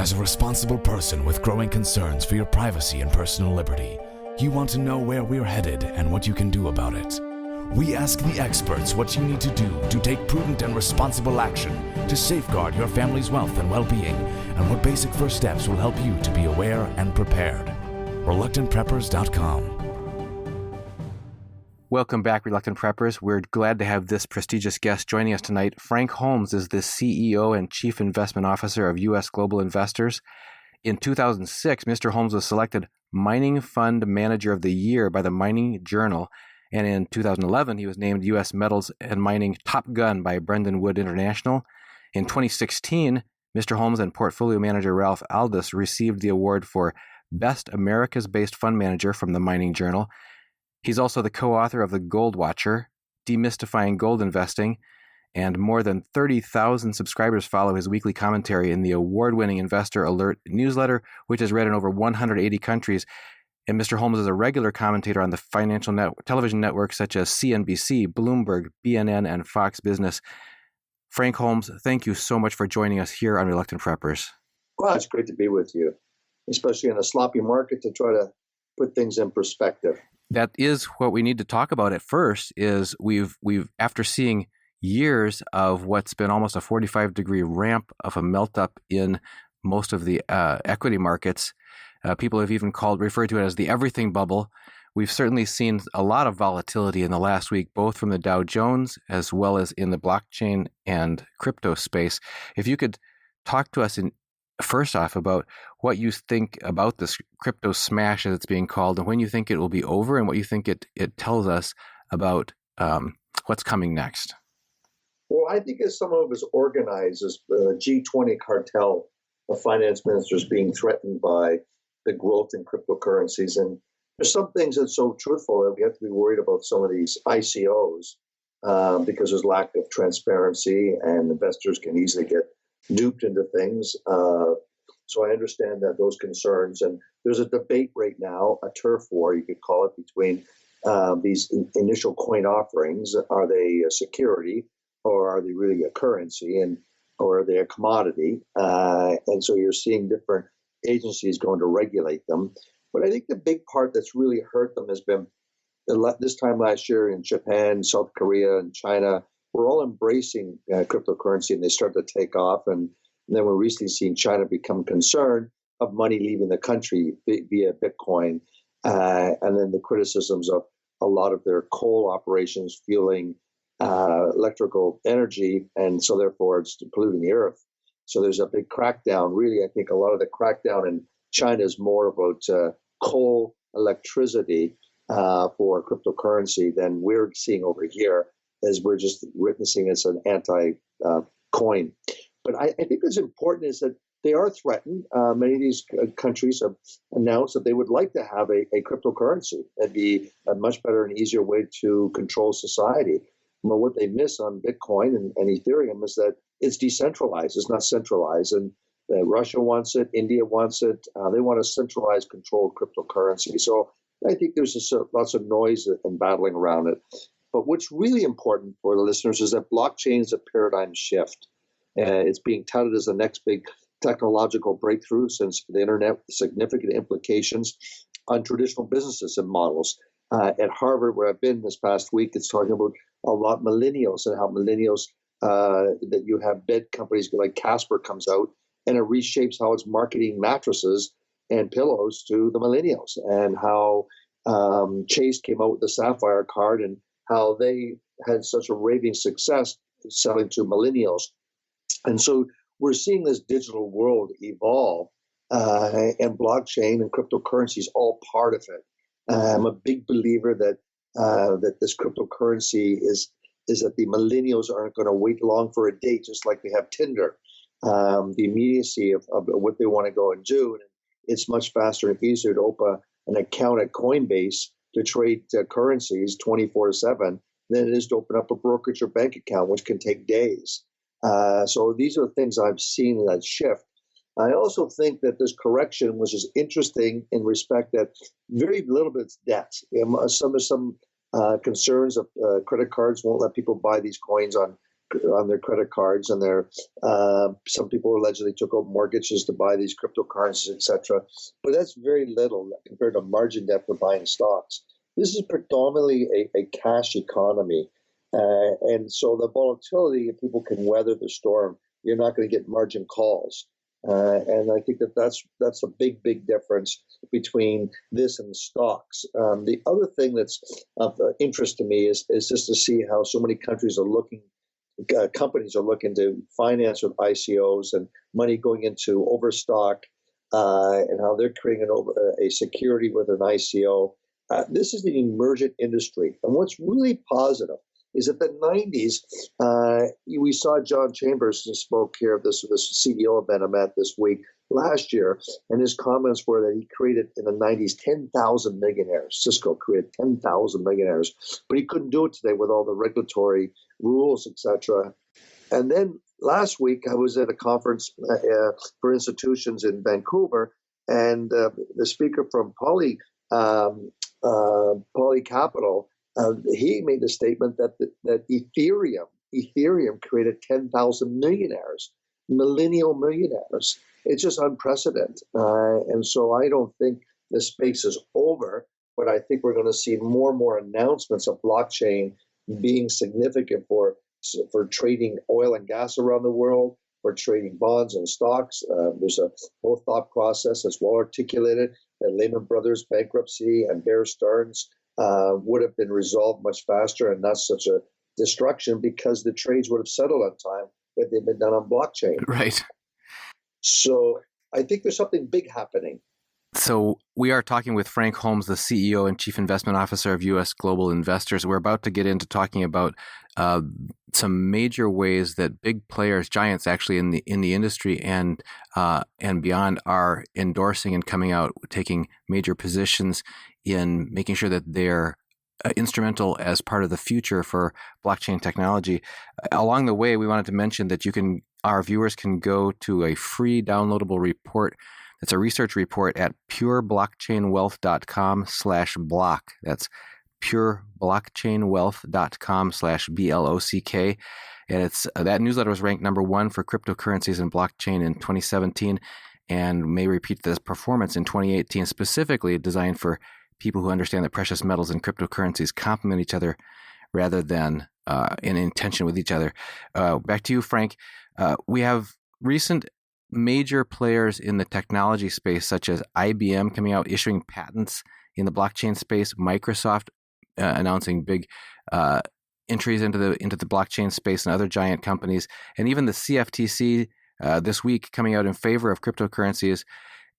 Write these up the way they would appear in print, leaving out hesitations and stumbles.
As a responsible person with growing concerns for your privacy and personal liberty, you want to know where we're headed and what you can do about it. We ask the experts what you need to do to take prudent and responsible action to safeguard your family's wealth and well-being, and what basic first steps will help you to be aware and prepared. ReluctantPreppers.com. Welcome back, Reluctant Preppers. We're glad to have this prestigious guest joining us tonight. Frank Holmes is the CEO and Chief Investment Officer of U.S. Global Investors. In 2006, Mr. Holmes was selected Mining Fund Manager of the Year by the Mining Journal. And in 2011, he was named U.S. Metals and Mining Top Gun by Brendan Wood International. In 2016, Mr. Holmes and portfolio manager Ralph Aldous received the award for Best Americas-Based Fund Manager from the Mining Journal. He's also the co-author of The Gold Watcher, Demystifying Gold Investing, and more than 30,000 subscribers follow his weekly commentary in the award-winning Investor Alert newsletter, which is read in over 180 countries. And Mr. Holmes is a regular commentator on the financial television networks such as CNBC, Bloomberg, BNN, and Fox Business. Frank Holmes, thank you so much for joining us here on Reluctant Preppers. Well, it's great to be with you, especially in a sloppy market, to try to put things in perspective. That is what we need to talk about at first. Is we've after seeing years of what's been almost a 45-degree ramp of a melt up in most of the equity markets. People have even referred to it as the everything bubble. We've certainly seen a lot of volatility in the last week, both from the Dow Jones as well as in the blockchain and crypto space. If you could talk to us first off about what you think about this crypto smash, as it's being called, and when you think it will be over, and what you think it tells us about what's coming next. Well, I think as some of us organized as the G20 cartel of finance ministers being threatened by the growth in cryptocurrencies. And there's some things that's so truthful that we have to be worried about some of these ICOs because there's lack of transparency and investors can easily get duped into things. So I understand that those concerns. And there's a debate right now, a turf war, you could call it, between these initial coin offerings. Are they a security or are they really a currency, or are they a commodity? And so you're seeing different agencies going to regulate them. But I think the big part that's really hurt them has been this time last year in Japan, South Korea, and China, we're all embracing cryptocurrency and they start to take off. And then we're recently seeing China become concerned of money leaving the country via Bitcoin. And then the criticisms of a lot of their coal operations fueling electrical energy. And so therefore it's polluting the earth. So there's a big crackdown. Really, I think a lot of the crackdown in China is more about coal, electricity for cryptocurrency than we're seeing over here, as we're just witnessing as an anti-coin. But I think what's important is that they are threatened. Many of these countries have announced that they would like to have a cryptocurrency. That'd be a much better and easier way to control society. But what they miss on Bitcoin and Ethereum is that it's decentralized. It's not centralized. And Russia wants it. India wants it. They want a centralized, controlled cryptocurrency. So I think there's lots of noise and battling around it. But what's really important for the listeners is that blockchain is a paradigm shift. It's being touted as the next big technological breakthrough since the internet, with significant implications on traditional businesses and models. At Harvard, where I've been this past week, it's talking about a lot millennials and how millennials, that you have bed companies like Casper comes out and it reshapes how it's marketing mattresses and pillows to the millennials, and how Chase came out with the Sapphire card and how they had such a raving success selling to millennials. And so we're seeing this digital world evolve, and blockchain and cryptocurrency is all part of it. I'm a big believer that that this cryptocurrency is that the millennials aren't going to wait long for a date, just like we have Tinder. The immediacy of what they want to go and do. And it's much faster and easier to open an account at Coinbase to trade currencies 24/7 than it is to open up a brokerage or bank account, which can take days. So these are things I've seen in that shift. I also think that this correction was just interesting in respect that very little bit is debt. Some concerns of credit cards won't let people buy these coins on their credit cards, and some people allegedly took out mortgages to buy these cryptocurrencies, etc. But that's very little compared to margin debt for buying stocks. This is predominantly a cash economy, and so the volatility, if people can weather the storm, you're not going to get margin calls. And I think that's a big difference between this and stocks. The other thing that's of interest to me is just to see how so many countries are looking. Companies are looking to finance with ICOs and money going into overstock, and how they're creating a security with an ICO. This is an emergent industry, and what's really positive is that the 90s, we saw John Chambers spoke here of this CEO event I'm at this week last year, and his comments were that he created in the 90s 10,000 millionaires. Cisco created 10,000 millionaires, but he couldn't do it today with all the regulatory rules, etc. And then last week, I was at a conference for institutions in Vancouver, and the speaker from Poly Capital, he made the statement that Ethereum created 10,000 millionaires, millennial millionaires. It's just unprecedented. And so I don't think the space is over, but I think we're going to see more and more announcements of blockchain being significant for trading oil and gas around the world, for trading bonds and stocks. There's a whole thought process that's well articulated that Lehman Brothers bankruptcy and Bear Stearns would have been resolved much faster and not such a destruction, because the trades would have settled on time if they'd been done on blockchain. Right. So I think there's something big happening. So we are talking with Frank Holmes, the CEO and Chief Investment Officer of U.S. Global Investors. We're about to get into talking about some major ways that big players, giants actually in the industry and beyond, are endorsing and coming out, taking major positions in making sure that they're instrumental as part of the future for blockchain technology. Along the way, we wanted to mention that our viewers can go to a free downloadable report. It's a research report at pureblockchainwealth.com/block. That's pureblockchainwealth.com/BLOCK. And that newsletter was ranked number 1 for cryptocurrencies and blockchain in 2017, and may repeat this performance in 2018, specifically designed for people who understand that precious metals and cryptocurrencies complement each other rather than in tension with each other. Back to you, Frank. We have recent major players in the technology space, such as IBM coming out issuing patents in the blockchain space, Microsoft announcing big entries into the blockchain space, and other giant companies, and even the CFTC this week coming out in favor of cryptocurrencies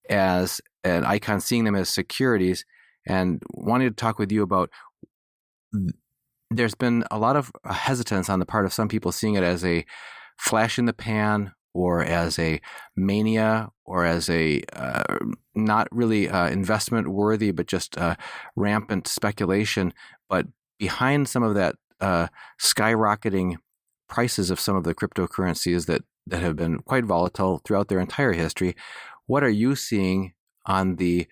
as an icon, seeing them as securities. And wanted to talk with you about, there's been a lot of hesitance on the part of some people seeing it as a flash in the pan, or as a mania, or as a not really investment worthy, but just rampant speculation. But behind some of that skyrocketing prices of some of the cryptocurrencies that have been quite volatile throughout their entire history, what are you seeing on the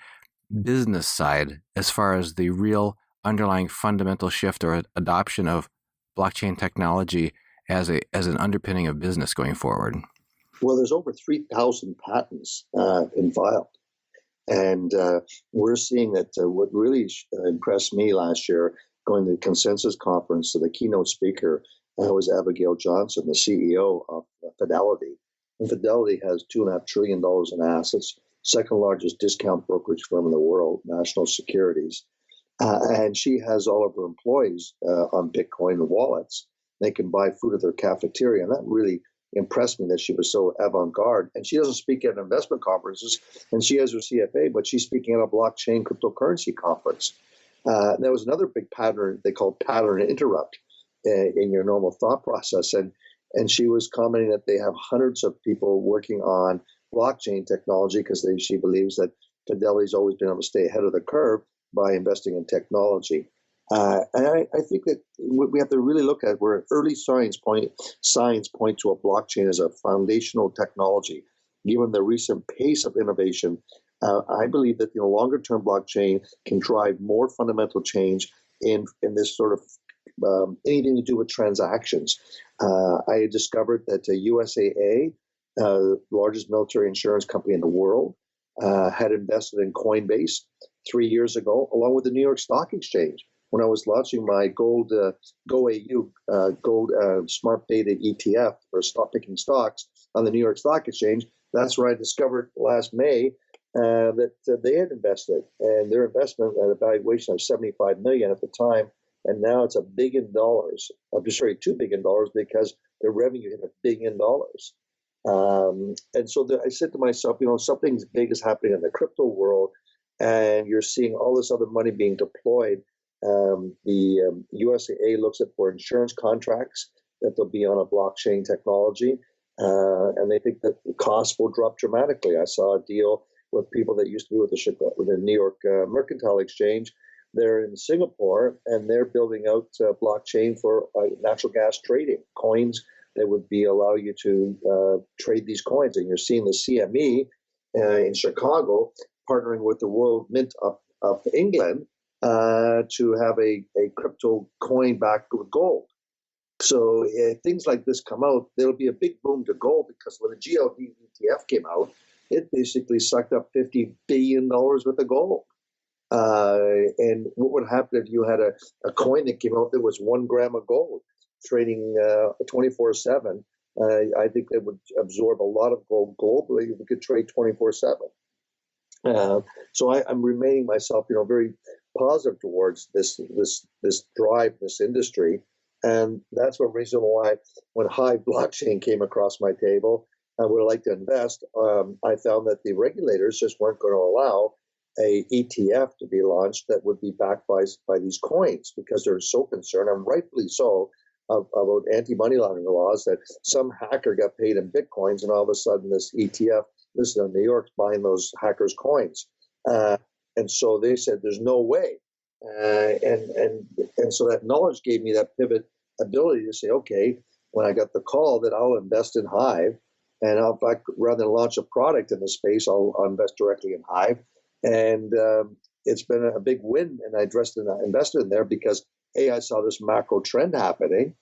business side as far as the real underlying fundamental shift or adoption of blockchain technology as an underpinning of business going forward? Well, there's over 3,000 patents in filed. And we're seeing that what really impressed me last year, going to the Consensus Conference, the keynote speaker was Abigail Johnson, the CEO of Fidelity. And Fidelity has $2.5 trillion in assets, second largest discount brokerage firm in the world, National Securities. And she has all of her employees on Bitcoin wallets. They can buy food at their cafeteria. And that really impressed me, that she was so avant-garde. And she doesn't speak at investment conferences, and she has her CFA, but she's speaking at a blockchain cryptocurrency conference. There was another big pattern they call pattern interrupt in your normal thought process. And she was commenting that they have hundreds of people working on blockchain technology because she believes that Fidelity's always been able to stay ahead of the curve by investing in technology. And I think that we have to really look at where early signs point to a blockchain as a foundational technology. Given the recent pace of innovation, I believe that the longer-term blockchain can drive more fundamental change in this sort of anything to do with transactions. I discovered that USAA, largest military insurance company in the world, had invested in Coinbase 3 years ago, along with the New York Stock Exchange. When I was launching my gold smart beta ETF for stock picking stocks on the New York Stock Exchange, that's where I discovered last May that they had invested, and their investment at a valuation of $75 million at the time, and now it's $1 billion. I'm sorry, $2 billion, because their revenue hit $1 billion. And so I said to myself, something big is happening in the crypto world, and you're seeing all this other money being deployed. The USAA looks at for insurance contracts that they'll be on a blockchain technology, and they think that the costs will drop dramatically. I saw a deal with people that used to be with the New York Mercantile Exchange. They're in Singapore, and they're building out blockchain for natural gas trading, coins that would allow you to trade these coins. And you're seeing the CME in Chicago partnering with the World Mint of England to have a crypto coin backed with gold. So things like this come out, there'll be a big boom to gold, because when the GLD ETF came out, it basically sucked up $50 billion worth of gold. And what would happen if you had a coin that came out that was 1 gram of gold trading 24/7? I think that would absorb a lot of gold globally. We could trade 24/7. So I'm remaining myself, very positive towards this drive, this industry. And that's one reason why when HIVE Blockchain came across my table, I would like to invest. I found that the regulators just weren't going to allow a ETF to be launched that would be backed by these coins, because they're so concerned, and rightfully so, about anti-money laundering laws, that some hacker got paid in Bitcoins, and all of a sudden this ETF, this is in New York, buying those hackers' coins. And so they said, there's no way. And so that knowledge gave me that pivot ability to say, okay, when I got the call that I'll invest in HIVE, and in fact, rather than launch a product in the space, I'll invest directly in HIVE. And it's been a big win, and I invested in there because, A, I saw this macro trend happening.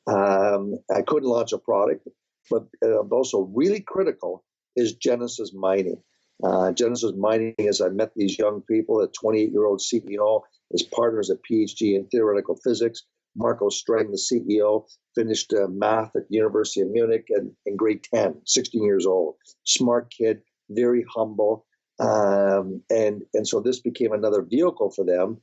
I couldn't launch a product, but also really critical is Genesis Mining. Genesis Mining is, I met these young people, a 28-year-old CEO, his partner is a PhD in theoretical physics. Marco Streng, the CEO, finished math at the University of Munich in grade 10, 16 years old. Smart kid, very humble. And so this became another vehicle for them,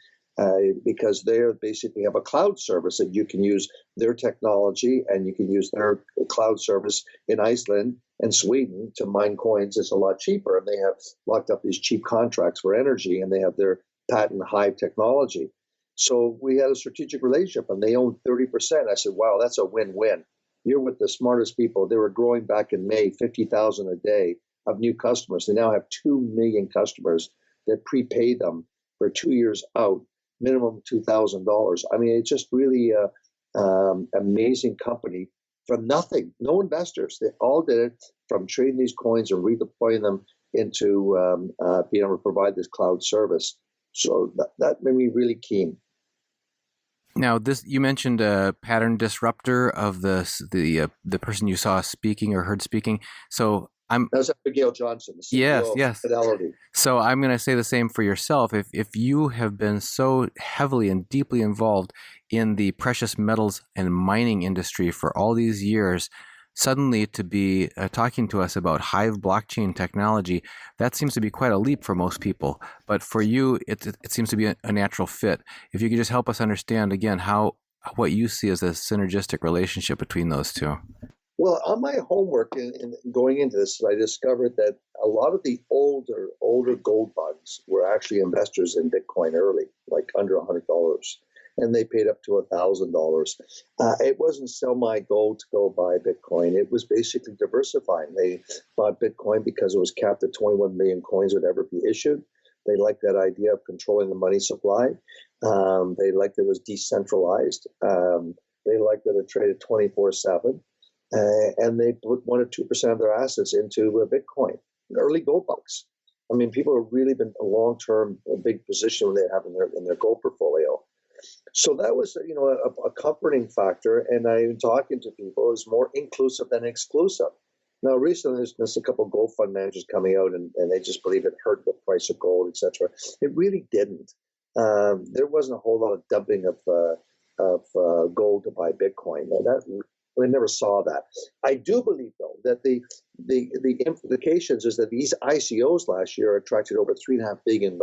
because they basically have a cloud service that you can use their technology, and you can use their cloud service in Iceland and Sweden to mine coins. It's a lot cheaper, and they have locked up these cheap contracts for energy, and they have their patent HIVE technology. So we had a strategic relationship, and they own 30%. I said, wow, that's a win-win. You're with the smartest people. They were growing back in May, 50,000 a day of new customers. They now have 2 million customers that prepay them for 2 years out, minimum $2,000. I mean, it's just really amazing company from nothing, no investors. They all did it from trading these coins and redeploying them into being able to provide this cloud service. So that made me really keen. Now, you mentioned a pattern disruptor of the person you saw speaking or heard speaking. So That's Abigail Johnson, the CEO yes. of Fidelity. So I'm going to say the same for yourself. If you have been so heavily and deeply involved in the precious metals and mining industry for all these years, suddenly to be talking to us about HIVE blockchain technology, that seems to be quite a leap for most people. But for you, it seems to be a natural fit. If you could just help us understand again what you see as a synergistic relationship between those two. Well, on my homework in going into this, I discovered that a lot of the older gold bugs were actually investors in Bitcoin early, like under $100, and they paid up to $1,000. It wasn't sell my gold to go buy Bitcoin. It was basically diversifying. They bought Bitcoin because it was capped at 21 million coins would ever be issued. They liked that idea of controlling the money supply. They liked it was decentralized. They liked that it traded 24/7. And they put 1 or 2% of their assets into Bitcoin, early gold bugs. I mean, people have really been a long-term, a big position they have in their gold portfolio. So that was, a comforting factor. And I'm talking to people, it was more inclusive than exclusive. Now, recently, there's a couple of gold fund managers coming out, and they just believe it hurt the price of gold, etc. It really didn't. There wasn't a whole lot of dumping of gold to buy Bitcoin. We never saw that. I do believe, though, that the implications is that these ICOs last year attracted over $3.5 billion.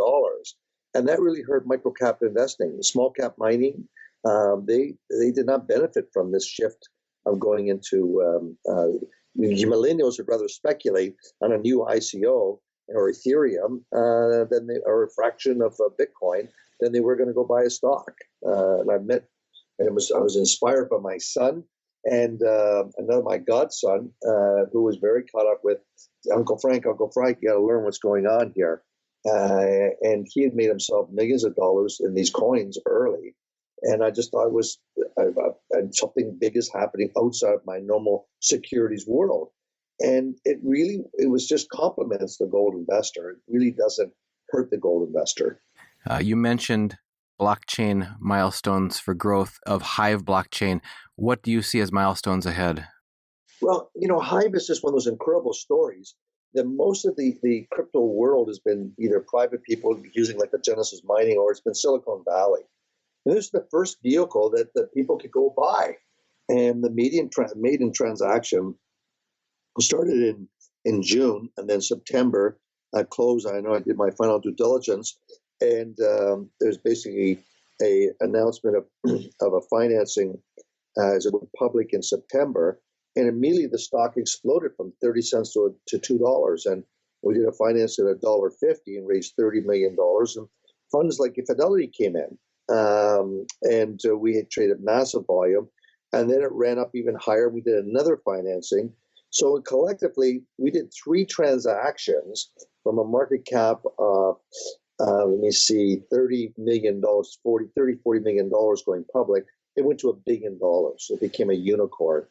And that really hurt microcap investing. Small cap mining, they did not benefit from this shift of going into millennials would rather speculate on a new ICO or Ethereum or a fraction of Bitcoin than they were going to go buy a stock. And I was inspired by my son and another my godson who was very caught up with Uncle Frank, you got to learn what's going on here. And he had made himself millions of dollars in these coins early. And I just thought it was something big is happening outside of my normal securities world. And it was just complements the gold investor. It really doesn't hurt the gold investor. You mentioned blockchain milestones for growth of HIVE Blockchain. What do you see as milestones ahead? Well, HIVE is just one of those incredible stories. That most of the crypto world has been either private people using like the Genesis mining, or it's been Silicon Valley. And this is the first vehicle that people could go buy. And the maiden transaction started in June, and then September closed. I know I did my final due diligence, and there's basically a announcement of a financing as it went public in September. And immediately the stock exploded from 30 cents to $2. And we did a financing at $1.50 and raised $30 million. And funds like Fidelity came in. And we had traded massive volume. And then it ran up even higher. We did another financing. So collectively, we did 3 transactions from a market cap of, $30 million, $40 million going public. It went to $1 billion. It became a unicorn.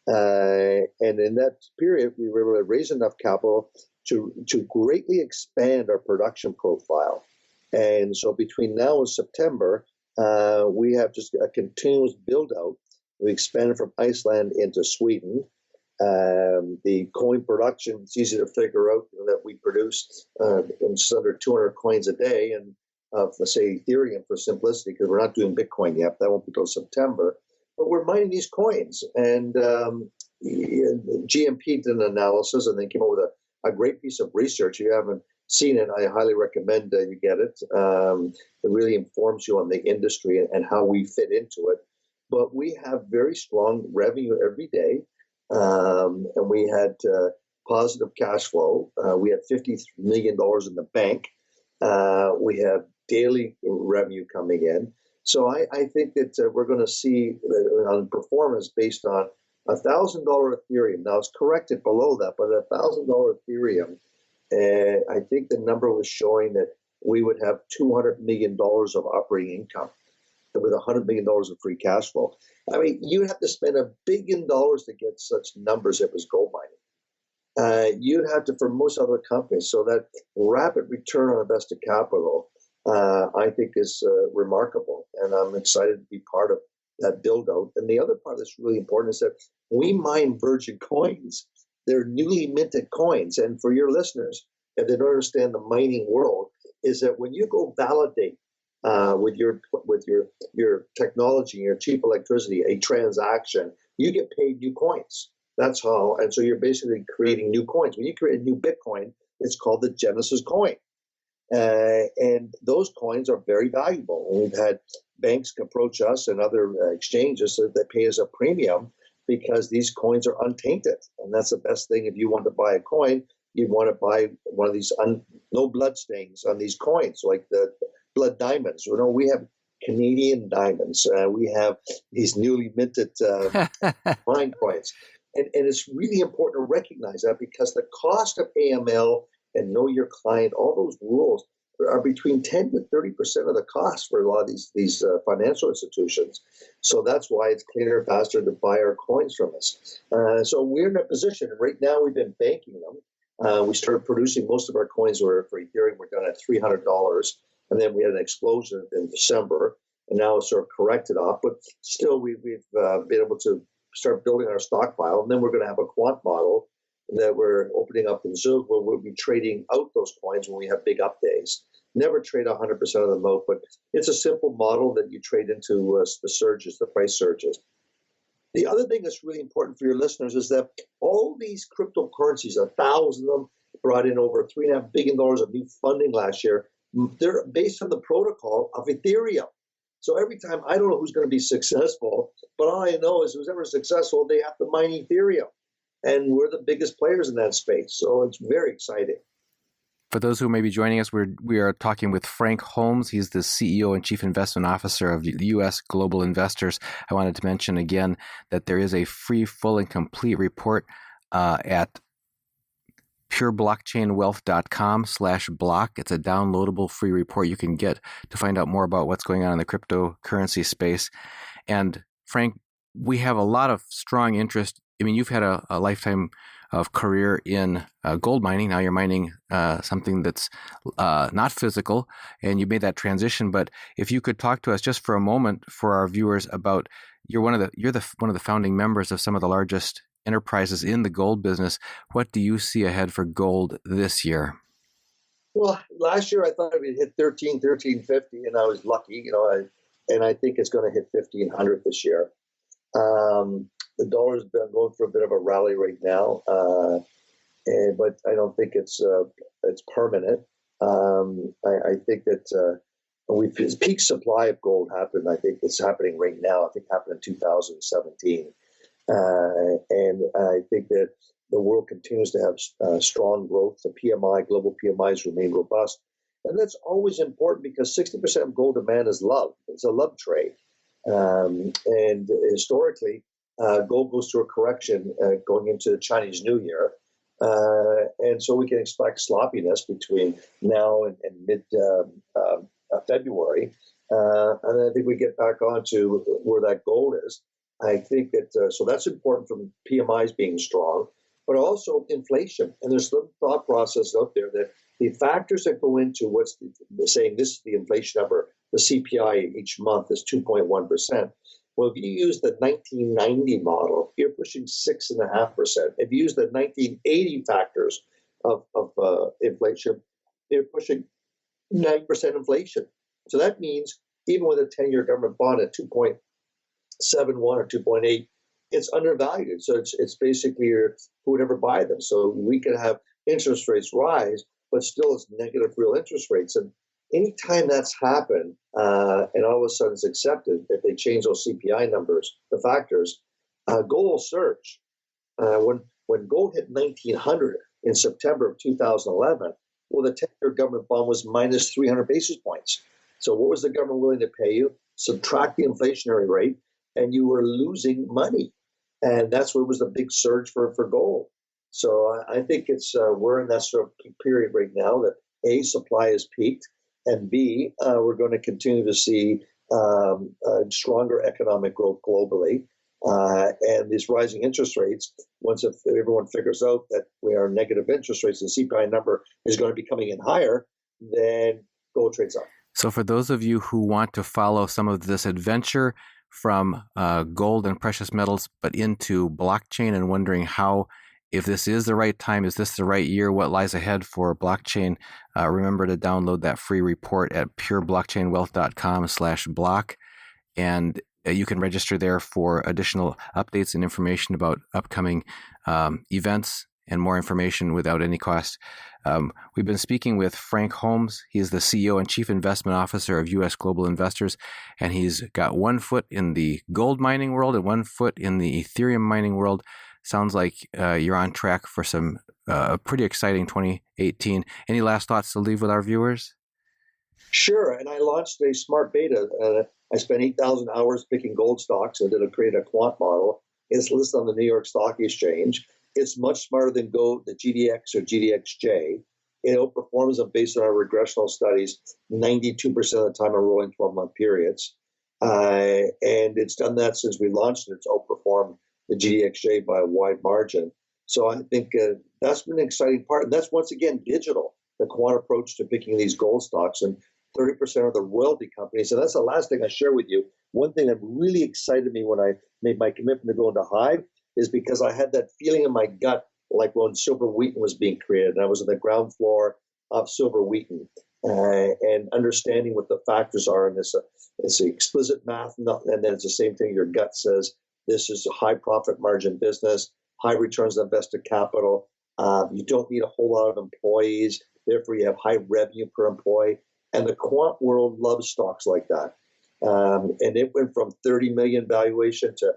And in that period, we were able to raise enough capital to greatly expand our production profile. And so between now and September, we have just a continuous build out. We expanded from Iceland into Sweden. The coin production, it's easy to figure out that we produce just under 200 coins a day, and let's say Ethereum for simplicity, because we're not doing Bitcoin yet. That won't be until September. But we're mining these coins, and GMP did an analysis, and they came up with a great piece of research. If you haven't seen it, I highly recommend you get it. It really informs you on the industry and how we fit into it. But we have very strong revenue every day, and we had positive cash flow. We had $50 million in the bank. We have daily revenue coming in. So I think that we're going to see on performance based on $1,000 Ethereum. Now it's corrected below that, but $1,000 Ethereum, I think the number was showing that we would have $200 million of operating income with $100 million of free cash flow. I mean, you'd have to spend $1 billion to get such numbers if it was gold mining. You'd have to for most other companies. So that rapid return on invested capital, I think is remarkable, and I'm excited to be part of that build out. And the other part that's really important is that we mine virgin coins. They're newly minted coins. And for your listeners, if they don't understand the mining world, is that when you go validate with your technology, your cheap electricity, a transaction, you get paid new coins. That's how. And so you're basically creating new coins. When you create a new Bitcoin, it's called the Genesis coin. And those coins are very valuable. And we've had banks approach us and other exchanges that pay us a premium because these coins are untainted. And that's the best thing. If you want to buy a coin, you'd want to buy one of these no blood stains on these coins, like the blood diamonds. You know, we have Canadian diamonds. We have these newly minted mine coins. And it's really important to recognize that, because the cost of AML and know your client, all those rules are between 10 to 30% of the cost for a lot of these financial institutions. So that's why it's cleaner and faster to buy our coins from us. So we're in a position. Right now, we've been banking them. We started producing most of our coins for Ethereum. We're done at $300. And then we had an explosion in December. and now it's sort of corrected off. But still, we've been able to start building our stockpile, and then we're going to have a quant model that we're opening up in Zug, where we'll be trading out those coins when we have big up days. Never trade 100% of them out, but it's a simple model that you trade into the surges, the price surges. The other thing that's really important for your listeners is that all these cryptocurrencies, 1,000 of them, brought in over $3.5 billion of new funding last year. They're based on the protocol of Ethereum. So every time, I don't know who's going to be successful, but all I know is who's ever successful, they have to mine Ethereum. And we're the biggest players in that space. So it's very exciting. For those who may be joining us, we are talking with Frank Holmes. He's the CEO and Chief Investment Officer of U.S. Global Investors. I wanted to mention again that there is a free, full, and complete report at pureblockchainwealth.com/block. It's a downloadable free report you can get to find out more about what's going on in the cryptocurrency space. And Frank, we have a lot of strong interest. I mean, you've had a lifetime of career in gold mining. Now you're mining something that's not physical, and you made that transition. But if you could talk to us just for a moment for our viewers about you're one of the founding members of some of the largest enterprises in the gold business. What do you see ahead for gold this year? Well, last year I thought it would hit 1350, and I was lucky, and I think it's going to hit 1500 this year. The dollar's been going for a bit of a rally right now, but I don't think it's permanent. I think that peak supply of gold happened. I think it's happening right now. I think it happened in 2017. And I think that the world continues to have strong growth. The PMI, global PMIs remain robust. And that's always important because 60% of gold demand is love. It's a love trade. And historically, gold goes through a correction going into the Chinese New Year. And so we can expect sloppiness between now and mid-February. And I think we get back onto where that gold is. I think that, so that's important from PMIs being strong, but also inflation. And there's some thought process out there that the factors that go into what's saying this is the inflation number, the CPI each month is 2.1%. Well, if you use the 1990 model, you're pushing 6.5%. If you use the 1980 factors of inflation, you're pushing 9% inflation. So that means even with a 10-year government bond at 2.71 or 2.8, it's undervalued. So it's basically who would ever buy them. So we could have interest rates rise, but still it's negative real interest rates. And anytime that's happened, and all of a sudden it's accepted, if they change those CPI numbers, the factors, gold will surge. When gold hit 1900 in September of 2011, well, the 10-year government bond was minus 300 basis points. So what was the government willing to pay you? Subtract the inflationary rate, and you were losing money. And that's what was the big surge for gold. So I think we're in that sort of period right now that A, supply is peaked, and B, we're going to continue to see stronger economic growth globally. And these rising interest rates, once if everyone figures out that we are negative interest rates, the CPI number is going to be coming in higher, then gold trades up. So for those of you who want to follow some of this adventure from gold and precious metals, but into blockchain and wondering if this is the right time, is this the right year, what lies ahead for blockchain, remember to download that free report at pureblockchainwealth.com/block. And you can register there for additional updates and information about upcoming events and more information without any cost. We've been speaking with Frank Holmes. He is the CEO and Chief Investment Officer of U.S. Global Investors, and he's got one foot in the gold mining world and one foot in the Ethereum mining world. Sounds like you're on track for some pretty exciting 2018. Any last thoughts to leave with our viewers? Sure, and I launched a smart beta. I spent 8,000 hours picking gold stocks and created a quant model. It's listed on the New York Stock Exchange. It's much smarter than the GDX or GDXJ. It outperforms them based on our regressional studies 92% of the time in rolling 12-month periods. And it's done that since we launched it. It's outperformed the GDXJ by a wide margin. So I think that's been an exciting part. And that's, once again, digital, the quant approach to picking these gold stocks. And 30% of the royalty companies. And that's the last thing I share with you. One thing that really excited me when I made my commitment to go into HIVE is because I had that feeling in my gut, like when Silver Wheaton was being created. And I was on the ground floor of Silver Wheaton and understanding what the factors are. And it's explicit math. And then it's the same thing. Your gut says this is a high profit margin business, high returns on invested capital. You don't need a whole lot of employees. Therefore, you have high revenue per employee. And the quant world loves stocks like that. And it went from 30 million valuation to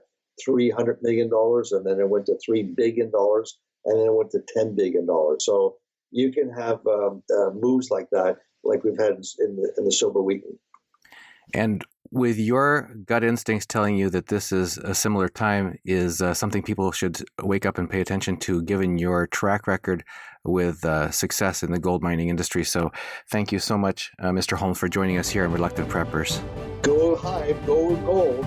$300 million, and then it went to $3 billion, and then it went to $10 billion. So you can have moves like that, like we've had in the Silver Wheaton. And with your gut instincts telling you that this is a similar time is something people should wake up and pay attention to, given your track record with success in the gold mining industry. So thank you so much, Mr. Holmes, for joining us here on Reluctant Preppers. Go HIVE, go gold.